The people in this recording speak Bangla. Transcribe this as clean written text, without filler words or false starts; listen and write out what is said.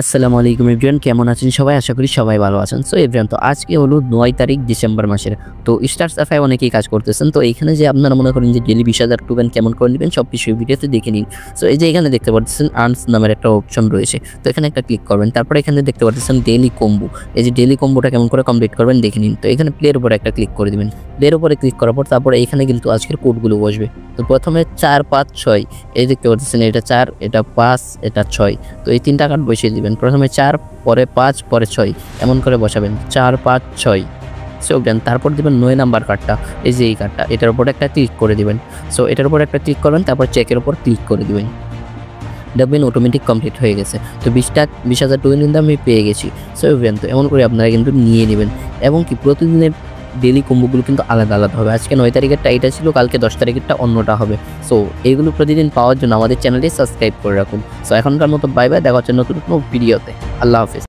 আসসালামু আলাইকুম এভরিওয়ান, কেমন আছেন সবাই? আশা করি সবাই ভালো আছেন। সো এভরিওয়ান, তো আজকে হলো ৯ তারিখ ডিসেম্বর মাসের। তো স্টার সাফায় অনেকেই কাজ করতেছেন। তো এইখানে যে আপনারা মনে করেন যে ডেইলি ২০,০০০ টোকেন কেমন করে নিবেন সব কিছু ভিডিওতে দেখে নিন। সো এই যে এখানে দেখতে পাচ্ছেন আর্নস নামের একটা অপশন রয়েছে। তো এখানে একটা ক্লিক করবেন। তারপরে এখানে দেখতে পাচ্ছেন ডেইলি কম্বো। এই যে ডেইলি কম্বোটা কেমন করে কমপ্লিট করবেন দেখে নিন। তো এখানে প্লে এর উপরে একটা ক্লিক করে দিবেন। প্লে এর উপরে ক্লিক করার পর তারপরে এখানে কিন্তু আজকের কোডগুলো বসবে। তো প্রথমে ৪, ৫, ৬ এই দেখতে পাচ্ছেন এটা ৪, এটা ৫, এটা ৬। তো এই ৩টা কার্ড বসিয়ে দিবেন। প্রথমে ৪, পরে ৫, পরে ৬ এমন করে বসাবেন ৪, ৫, ৬। সো দেন তারপর দিবেন ৯ নাম্বার কার্ডটা, এই যে এই কার্ডটা এটার উপর একটা ক্লিক করে দিবেন। সো এটার উপর একটা ক্লিক করবেন, তারপর চেকের উপর ক্লিক করে দিবেন। দেখবেন অটোমেটিক কমপ্লিট হয়ে গেছে। তো ২০,০০০ টোকেন কিন্তু আমি পেয়ে গেছি। সো দেন তো এমন করে আপনারা কিন্তু নিয়ে নেবেন এবং কি প্রতিদিনের ডেইলি কম্বোগুলো কিন্তু আলাদা আলাদা হবে। আজকে ৯ তারিখেরটা এইটা ছিল, কালকে ১০ তারিখেরটা অন্যটা হবে। সো এইগুলো প্রতিদিন পাওয়ার জন্য আমাদের চ্যানেলটি সাবস্ক্রাইব করে রাখুন। সো এখনকার মতো বাই বাই, দেখা হচ্ছে নতুন কোনো ভিডিওতে। আল্লাহ হাফেজ।